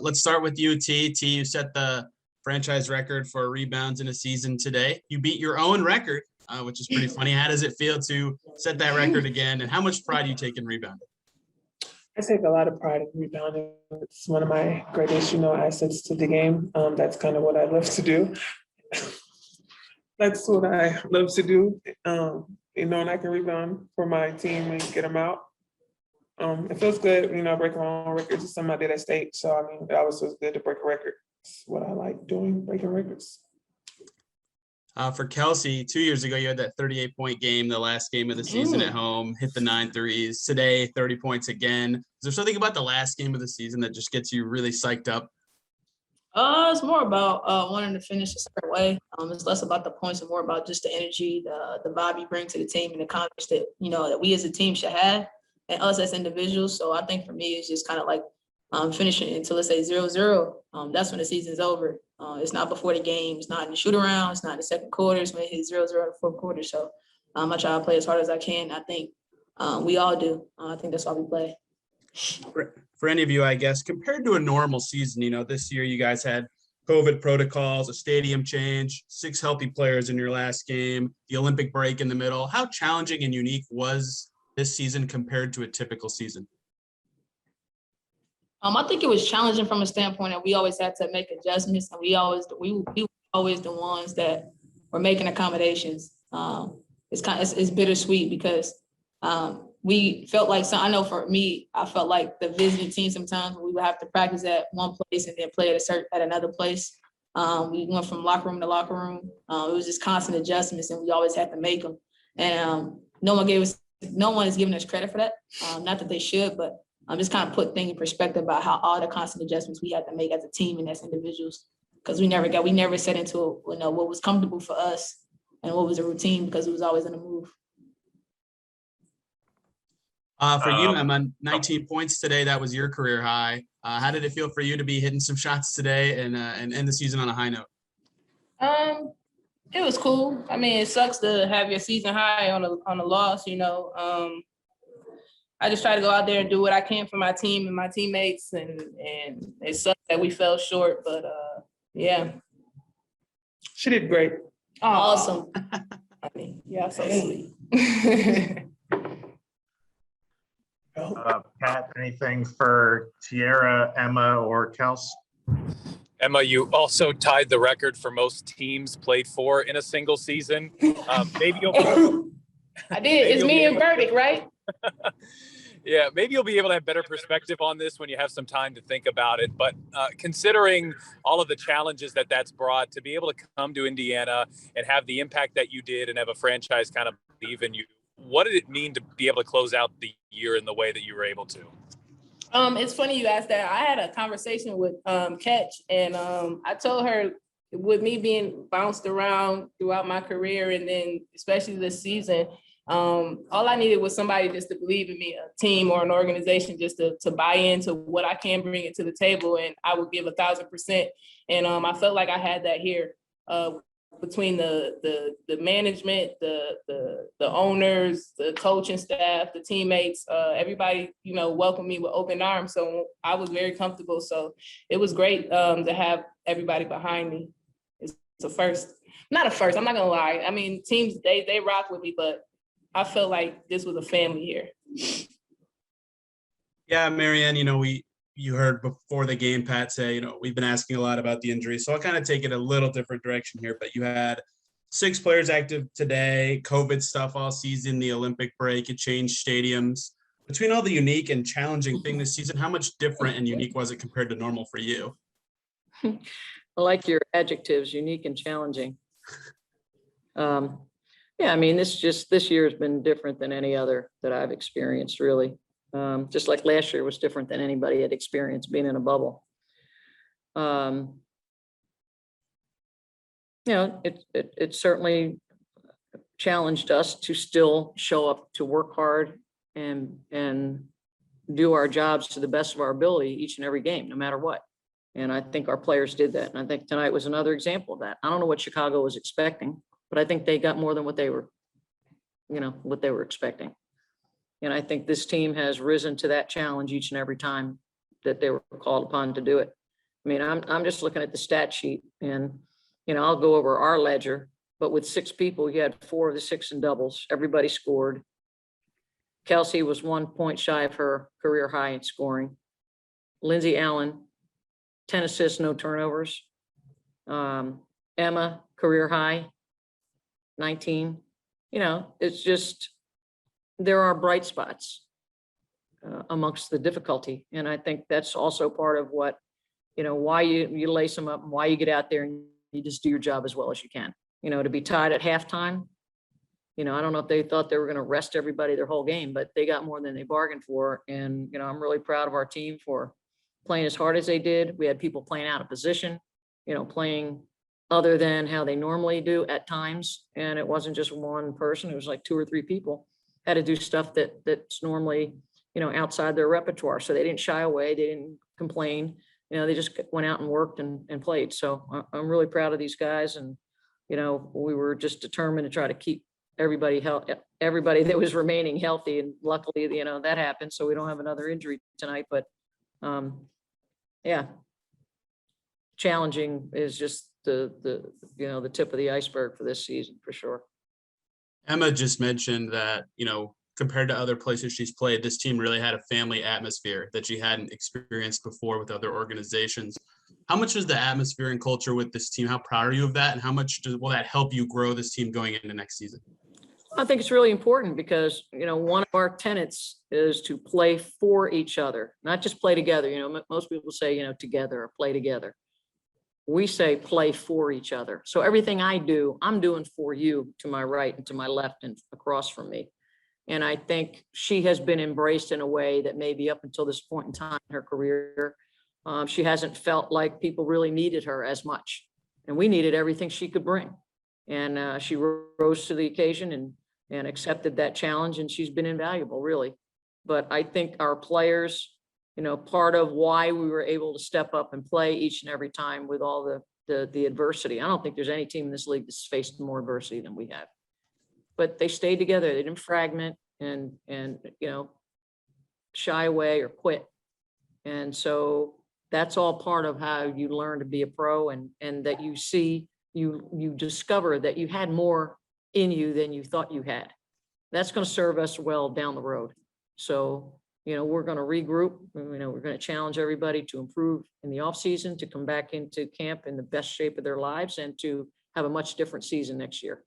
Let's start with you, T. T, you set the franchise record for rebounds in a season today. You beat your own record, which is pretty funny. How does it feel to set that record again? And how much pride do you take in rebounding? I take a lot of pride in rebounding. It's one of my greatest, assets to the game. That's kind of what I love to do. That's what I love to do. And I can rebound for my team and get them out. It feels good, breaking my own records. It's something I did at state. So, it always feels good to break a record. It's what I like doing, breaking records. For Kelsey, 2 years ago, you had that 38-point game, the last game of the season at home, hit the 9 threes. Today, 30 points again. Is there something about the last game of the season that just gets you really psyched up? It's more about wanting to finish a certain way. It's less about the points and more about just the energy, the vibe you bring to the team and the confidence that, that we as a team should have and us as individuals. So I think for me, it's just kind of like finishing until, let's say, 0-0. That's when the season's over. It's not before the game. It's not in the shoot around. It's not in the second quarter. It's when it hits 0-0 in the fourth quarter. So I try to play as hard as I can. I think we all do. I think that's why we play. For any of you, I guess, compared to a normal season, this year you guys had COVID protocols, a stadium change, 6 healthy players in your last game, the Olympic break in the middle. How challenging and unique was this season compared to a typical season? I think it was challenging from a standpoint that we always had to make adjustments, and we were always the ones that were making accommodations. It's bittersweet because we felt like, I know for me, I felt like the visiting team sometimes we would have to practice at one place and then play at another place. We went from locker room to locker room. It was just constant adjustments, and we always had to make them. And no one is giving us credit for that. Not that they should, but just kind of put things in perspective about how all the constant adjustments we had to make as a team and as individuals, because we never set into what was comfortable for us and what was a routine, because it was always on the move. For you, Emma, 19 points today. That was your career high. How did it feel for you to be hitting some shots today and end the season on a high note? It was cool. It sucks to have your season high on a loss. I just try to go out there and do what I can for my team and my teammates, and it sucks that we fell short, but yeah. She did great. Awesome. Yeah, so sweet. Pat, anything for Teaira, Emma, or Kels? Emma, you also tied the record for most teams played for in a single season. Maybe you'll. I did. It's me and Burdick, right? Yeah, maybe you'll be able to have better perspective on this when you have some time to think about it. But considering all of the challenges that's brought, to be able to come to Indiana and have the impact that you did and have a franchise kind of believe in you, what did it mean to be able to close out the year in the way that you were able to? It's funny you asked that. I had a conversation with Catch, and I told her, with me being bounced around throughout my career, and then especially this season, all I needed was somebody just to believe in me, a team or an organization just to buy into what I can bring it to the table, and I would give 1,000%. And I felt like I had that here. Between the management, the owners, the coaching staff, the teammates, everybody, welcomed me with open arms. So I was very comfortable. So it was great to have everybody behind me. It's a first. Not a first, I'm not gonna lie. Teams, they rock with me, but I felt like this was a family here. Yeah, Marianne, you heard before the game, Pat say, we've been asking a lot about the injury. So I'll kind of take it a little different direction here, but you had 6 players active today, COVID stuff all season, the Olympic break, it changed stadiums. Between all the unique and challenging thing this season, how much different and unique was it compared to normal for you? I like your adjectives, unique and challenging. This year has been different than any other that I've experienced, really. Just like last year was different than anybody had experienced being in a bubble. It certainly challenged us to still show up, to work hard and do our jobs to the best of our ability each and every game, no matter what. And I think our players did that. And I think tonight was another example of that. I don't know what Chicago was expecting, but I think they got more than what they were expecting. And I think this team has risen to that challenge each and every time that they were called upon to do it. I mean, I'm just looking at the stat sheet and, I'll go over our ledger, but with 6 people, you had 4 of the 6 in doubles. Everybody scored. Kelsey was 1 point shy of her career high in scoring. Lindsay Allen, 10 assists, no turnovers. Emma, career high, 19. It's just, there are bright spots amongst the difficulty. And I think that's also part of what, why you lace them up and why you get out there and you just do your job as well as you can. To be tied at halftime, I don't know if they thought they were going to rest everybody their whole game, but they got more than they bargained for. And, I'm really proud of our team for playing as hard as they did. We had people playing out of position, playing other than how they normally do at times. And it wasn't just one person. It was like 2 or 3 people had to do stuff that's normally, outside their repertoire. So they didn't shy away. They didn't complain. They just went out and worked and played. So I'm really proud of these guys. And, we were just determined to try to keep everybody that was remaining healthy. And luckily, that happened. So we don't have another injury tonight, but yeah, challenging is just the tip of the iceberg for this season for sure. Emma just mentioned that, compared to other places she's played, this team really had a family atmosphere that she hadn't experienced before with other organizations. How much is the atmosphere and culture with this team? How proud are you of that? And how much will that help you grow this team going into next season? I think it's really important because, one of our tenets is to play for each other, not just play together. Most people say, together or play together. We say play for each other. So everything I do, I'm doing for you to my right and to my left and across from me. And I think she has been embraced in a way that maybe up until this point in time in her career, she hasn't felt like people really needed her as much. And we needed everything she could bring. And she rose to the occasion and accepted that challenge. And she's been invaluable, really. But I think our players, part of why we were able to step up and play each and every time with all the adversity. I don't think there's any team in this league that's faced more adversity than we have. But they stayed together. They didn't fragment and shy away or quit. And so that's all part of how you learn to be a pro and that you discover that you had more in you than you thought you had. That's going to serve us well down the road. So, we're going to regroup. We're going to challenge everybody to improve in the off season, to come back into camp in the best shape of their lives and to have a much different season next year.